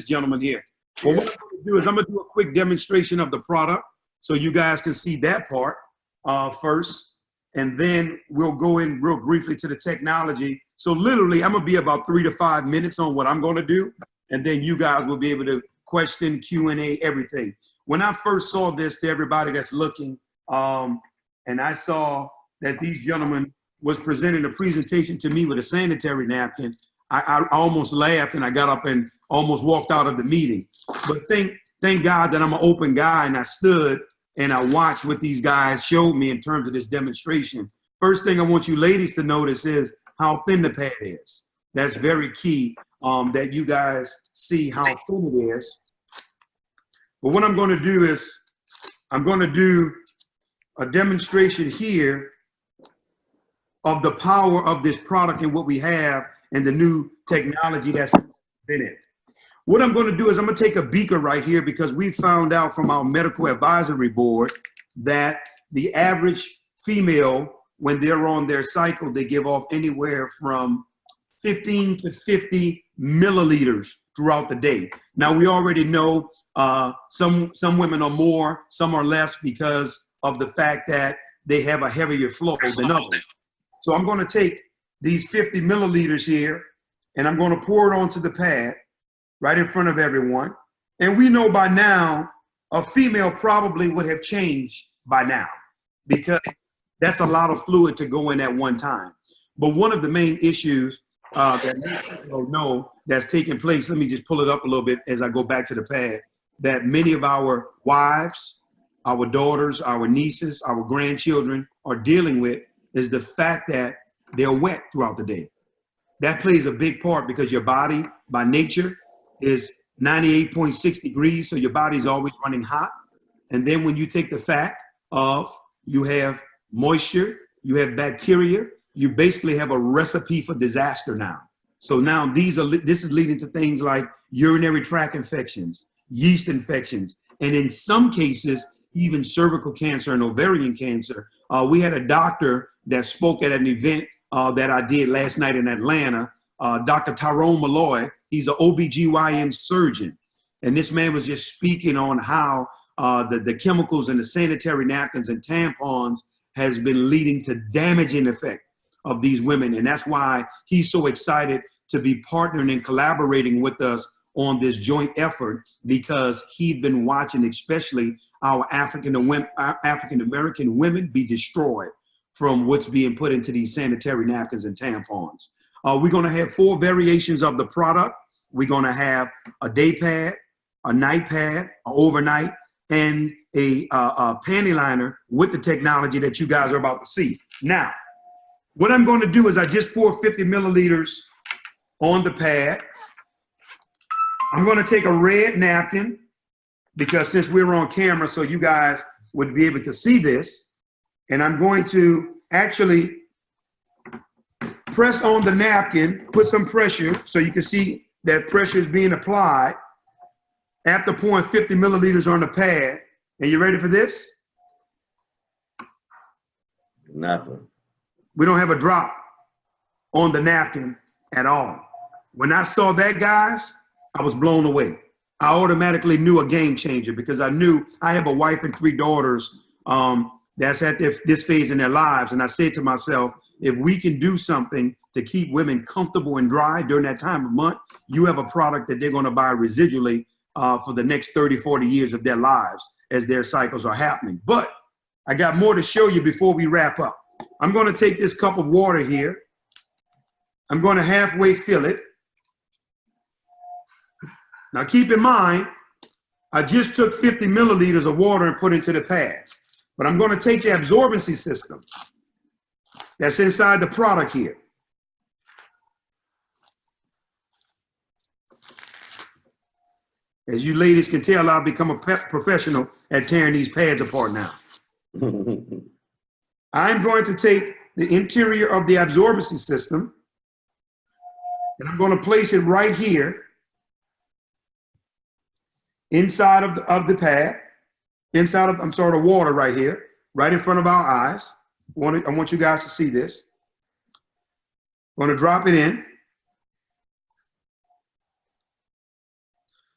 gentleman here. Well, what I'm going to do is I'm going to do a quick demonstration of the product so you guys can see that part first. And then we'll go in real briefly to the technology. So literally, I'm going to be about 3 to 5 minutes on what I'm going to do. And then you guys will be able to question, Q&A, everything. When I first saw this, to everybody that's looking, and I saw that these gentlemen was presenting a presentation to me with a sanitary napkin, I almost laughed and I got up and almost walked out of the meeting. But thank God that I'm an open guy, and I stood and I watched what these guys showed me in terms of this demonstration. First thing I want you ladies to notice is how thin the pad is. That's very key, that you guys see how thin it is. But what I'm going to do is I'm going to do a demonstration here of the power of this product and what we have and the new technology that's in it. What I'm going to do is I'm going to take a beaker right here, because we found out from our medical advisory board that the average female, when they're on their cycle, they give off anywhere from 15 to 50 milliliters throughout the day. Now, we already know some women are more, some are less, because of the fact that they have a heavier flow than others. So I'm going to take these 50 milliliters here, and I'm going to pour it onto the pad right in front of everyone. And we know by now, a female probably would have changed by now, because that's a lot of fluid to go in at one time. But one of the main issues that many people know that's taking place, let me just pull it up a little bit as I go back to the pad, that many of our wives, our daughters, our nieces, our grandchildren are dealing with, is the fact that they're wet throughout the day. That plays a big part, because your body by nature is 98.6 degrees, so your body's always running hot. And then when you take the fact of you have moisture, you have bacteria, you basically have a recipe for disaster now. So now this is leading to things like urinary tract infections, yeast infections, and in some cases, even cervical cancer and ovarian cancer. We had a doctor that spoke at an event that I did last night in Atlanta, Dr. Tyrone Malloy. He's an OBGYN surgeon. And this man was just speaking on how the chemicals in the sanitary napkins and tampons has been leading to damaging effect of these women. And that's why he's so excited to be partnering and collaborating with us on this joint effort, because he'd been watching especially our African-American women be destroyed from what's being put into these sanitary napkins and tampons. We're going to have 4 variations of the product. We're going to have a day pad, a night pad, an overnight, and a panty liner with the technology that you guys are about to see. Now, what I'm going to do is I just poured 50 milliliters on the pad. I'm going to take a red napkin, because since we're on camera, so you guys would be able to see this, and I'm going to actually press on the napkin, put some pressure so you can see that pressure is being applied after pouring 50 milliliters on the pad. And you ready for this? Nothing. We don't have a drop on the napkin at all. When I saw that, guys, I was blown away. I automatically knew a game changer, because I knew I have a wife and 3 daughters that's at this phase in their lives. And I said to myself, if we can do something to keep women comfortable and dry during that time of month, you have a product that they're going to buy residually for the next 30, 40 years of their lives as their cycles are happening. But I got more to show you before we wrap up. I'm going to take this cup of water here. I'm going to halfway fill it. Now keep in mind, I just took 50 milliliters of water and put into the pad. But I'm going to take the absorbency system that's inside the product here. As you ladies can tell, I've become a professional at tearing these pads apart now. I'm going to take the interior of the absorbency system, and I'm going to place it right here inside of the pad, inside of, the water right here, right in front of our eyes. I want you guys to see this. I'm going to drop it in.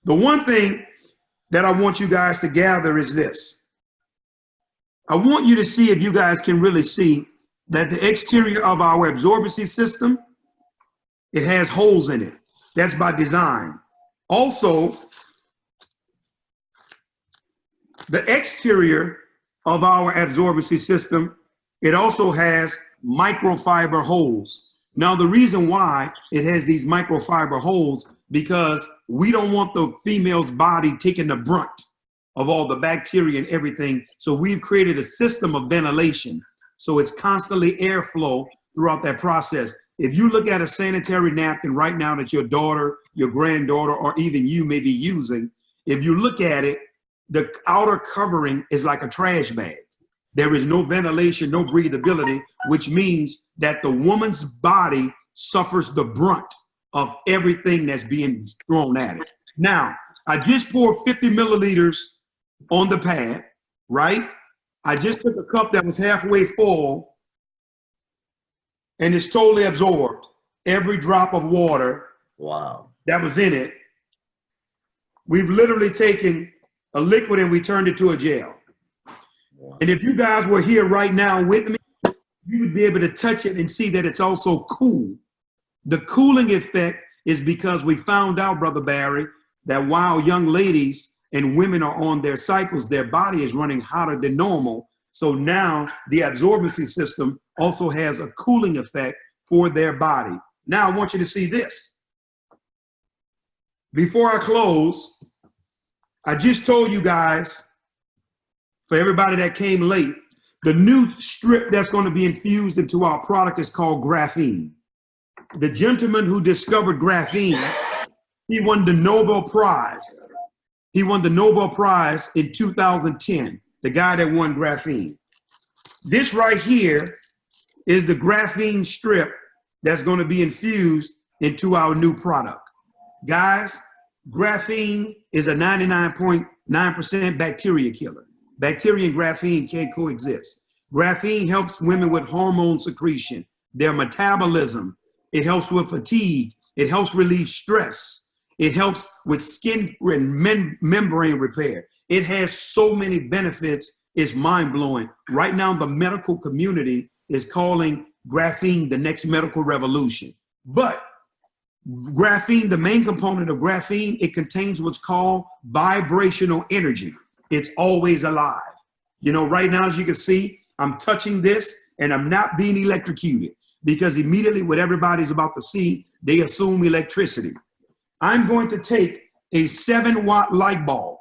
The one thing that I want you guys to gather is this. I want you to see, if you guys can really see, that the exterior of our absorbency system, it has holes in it. That's by design. Also, the exterior of our absorbency system, it also has microfiber holes. Now, the reason why it has these microfiber holes, because we don't want the female's body taking the brunt of all the bacteria and everything. So we've created a system of ventilation. So it's constantly airflow throughout that process. If you look at a sanitary napkin right now that your daughter, your granddaughter, or even you may be using, if you look at it, the outer covering is like a trash bag. There is no ventilation, no breathability, which means that the woman's body suffers the brunt of everything that's being thrown at it. Now, I just poured 50 milliliters on the pad, right? I just took a cup that was halfway full, and it's totally absorbed. Every drop of water, wow, that was in it. We've literally taken a liquid and we turned it to a gel. Wow. And if you guys were here right now with me, you would be able to touch it and see that it's also cool. The cooling effect is because we found out, Brother Barry, that while young ladies and women are on their cycles, their body is running hotter than normal. So now the absorbency system also has a cooling effect for their body. Now I want you to see this. Before I close, I just told you guys, for everybody that came late, the new strip that's going to be infused into our product is called graphene. The gentleman who discovered graphene, he won the Nobel Prize. He won the Nobel Prize in 2010, the guy that won graphene. This right here is the graphene strip that's going to be infused into our new product. Guys, graphene is a 99.9% bacteria killer. Bacteria and graphene can't coexist. Graphene helps women with hormone secretion, their metabolism. It helps with fatigue. It helps relieve stress. It helps with skin and membrane repair. It has so many benefits, it's mind-blowing. Right now, the medical community is calling graphene the next medical revolution. But graphene, the main component of graphene, it contains what's called vibrational energy. It's always alive. You know, right now, as you can see, I'm touching this and I'm not being electrocuted, because immediately what everybody's about to see, they assume electricity. I'm going to take a 7-watt light bulb.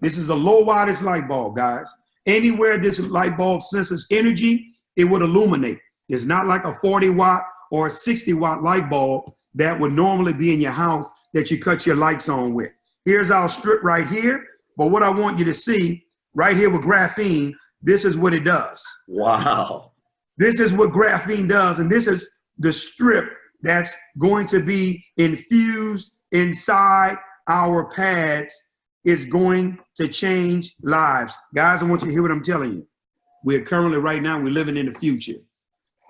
This is a low wattage light bulb, guys. Anywhere this light bulb senses energy, it would illuminate. It's not like a 40-watt or a 60-watt light bulb that would normally be in your house that you cut your lights on with. Here's our strip right here. But what I want you to see right here with graphene, this is what it does. Wow. This is what graphene does. And this is the strip that's going to be infused inside our pads. Is going to change lives. Guys, I want you to hear what I'm telling you. We're currently, right now, we're living in the future.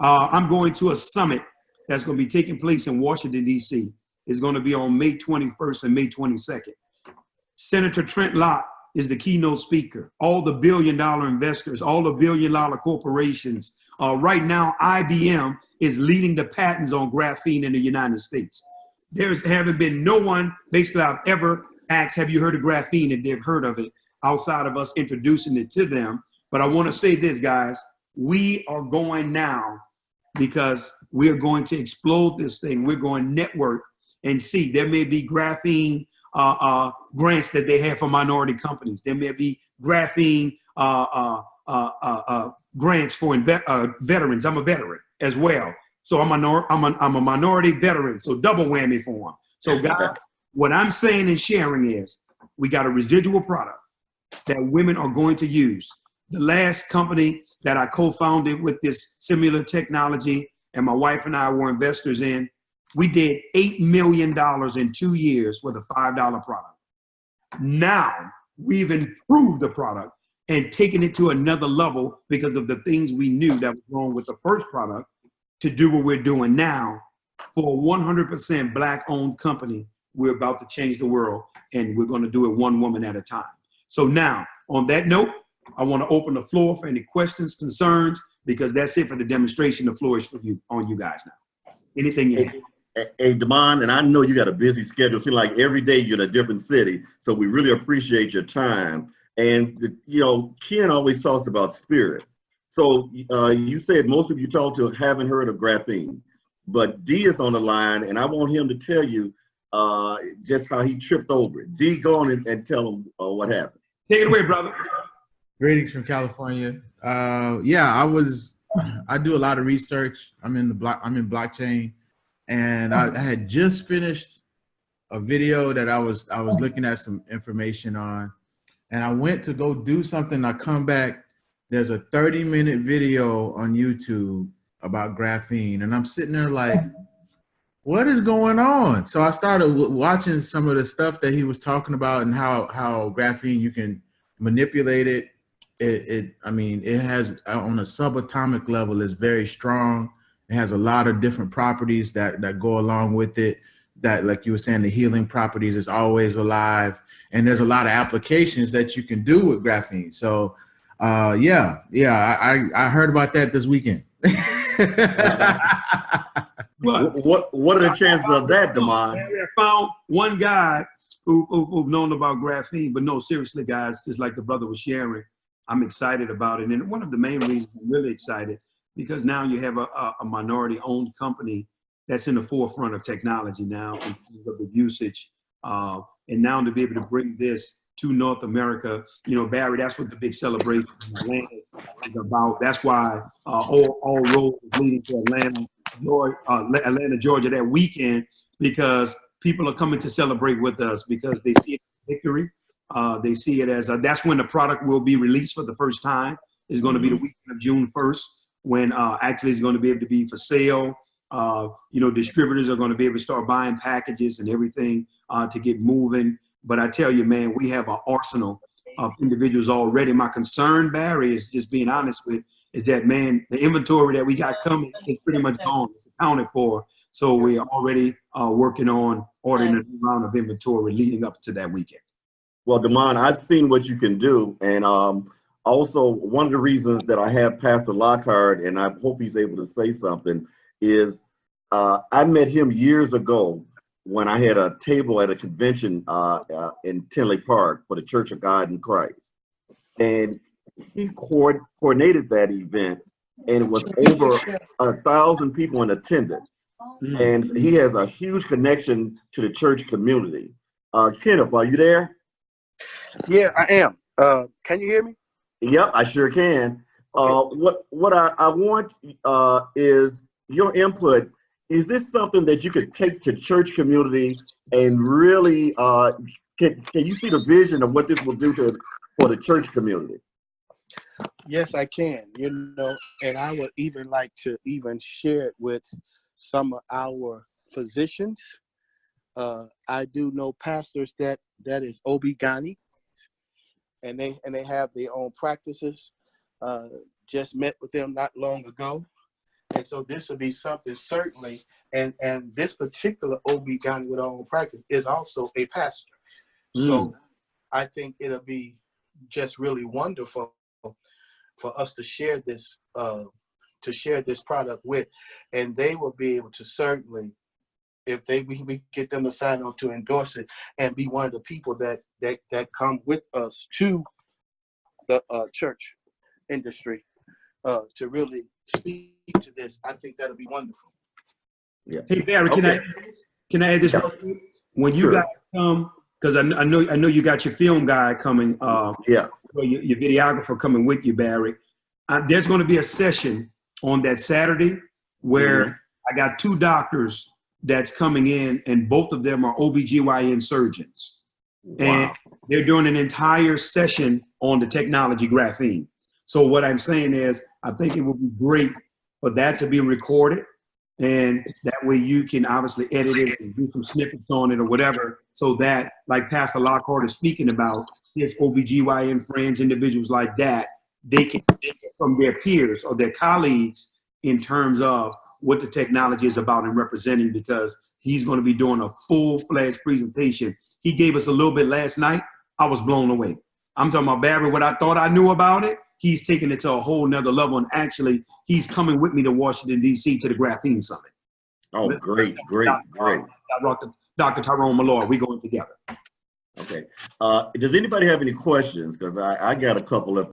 I'm going to a summit that's going to be taking place in Washington, D.C. It's going to be on May 21st and May 22nd. Senator Trent Lott is the keynote speaker. All the billion-dollar investors, all the billion-dollar corporations. Right now, IBM is leading the patents on graphene in the United States. There's haven't been no one, basically, I've ever asked, have you heard of graphene? If they've heard of it, outside of us introducing it to them. But I want to say this, guys, we are going now because we're going to explode this thing. We're going network and see. There may be graphene grants that they have for minority companies. There may be graphene grants for veterans. I'm a veteran as well. So I'm a minority veteran. So double whammy for them. So guys, what I'm saying and sharing is we got a residual product that women are going to use. The last company that I co-founded with this similar technology and my wife and I were investors in, we did $8 million in 2 years with a $5 product. Now we've improved the product and taken it to another level because of the things we knew that was wrong with the first product to do what we're doing now for a 100% Black-owned company. We're about to change the world. and we're going to do it one woman at a time. So now, on that note, I want to open the floor for any questions, concerns, because that's it for the demonstration. The floor is for you, on you guys now. Anything you have. Hey, Damon, and I know you got a busy schedule. Seems like every day you're in a different city, so we really appreciate your time. And, you know, Ken always talks about spirit. So you said most of you talked to haven't heard of graphene, but D is on the line, and I want him to tell you just how he tripped over it. D, go on and tell him what happened. Take it away, brother. Greetings from California. Yeah, I do a lot of research. I'm in blockchain, and I had just finished a video that I was looking at some information on, and I went to go do something. I come back, there's a 30-minute video on YouTube about graphene, and I'm sitting there like, what is going on? So I started watching some of the stuff that he was talking about and how graphene, you can manipulate it. I mean, it has, on a subatomic level, is very strong. It has a lot of different properties that go along with it. That, like you were saying, the healing properties is always alive. And there's a lot of applications that you can do with graphene. So, yeah, I heard about that this weekend. What are the chances of that, Damon? I found one guy who've known about graphene, but no, seriously, guys, just like the brother was sharing, I'm excited about it. And one of the main reasons I'm really excited, because now you have a minority-owned company that's in the forefront of technology now in terms of the usage. And now to be able to bring this to North America, you know, Barry, that's what the big celebration in Atlanta is about. That's why all roads are leading to Atlanta, Georgia that weekend, because people are coming to celebrate with us because they see it as victory. They see it as that's when the product will be released for the first time. It's going to be the weekend of June 1st when actually it's going to be able to be for sale. You know, distributors are going to be able to start buying packages and everything to get moving. But I tell you, man, we have an arsenal of individuals already. My concern, Barry, is just being honest with, is that, man, the inventory that we got coming is pretty much gone. It's accounted for. So we are already working on ordering a new round of inventory leading up to that weekend. Well, Damon, I've seen what you can do. And also, one of the reasons that I have Pastor Lockhart, and I hope he's able to say something, is I met him years ago when I had a table at a convention in Tinley Park for the Church of God in Christ. And he coordinated that event, and it was over 1,000 people in attendance. And he has a huge connection to the church community. Kenneth, are you there? Yeah, I am. Can you hear me? Yep, I sure can. What I want is your input. Is this something that you could take to church community and really, can you see the vision of what this will do for the church community? Yes, I can, you know, and I would even like to even share it with some of our physicians. I do know pastors that is OB-GYN, and they have their own practices. Just met with them not long ago. And so this would be something certainly, and this particular OB-GYN with our own practice is also a pastor. So I think it'll be just really wonderful for us to share this product with, and they will be able to certainly, if we get them to sign on to endorse it and be one of the people that come with us to the church industry to really speak to this. I think that'll be wonderful. Yeah. Hey Barry, can I add this real quick? When you guys come, because I know you got your film guy coming. Your videographer coming with you, Barry. There's going to be a session on that Saturday where I got 2 doctors that's coming in, and both of them are OBGYN surgeons. Wow. And they're doing an entire session on the technology graphene. So what I'm saying is, I think it would be great for that to be recorded, and that way you can obviously edit it and do some snippets on it or whatever, so that, like Pastor Lockhart is speaking about, his OBGYN friends, individuals like that, they can take it from their peers or their colleagues in terms of what the technology is about and representing, because he's going to be doing a full-fledged presentation He gave us a little bit last night. I was blown away. I'm talking about Barry, what I thought I knew about it, he's taking it to a whole nother level. And actually, he's coming with me to Washington, D.C. to the Graphene Summit. Oh, great. Dr. Tyrone Malloy, we going together. Okay. Does anybody have any questions? Because I got a couple of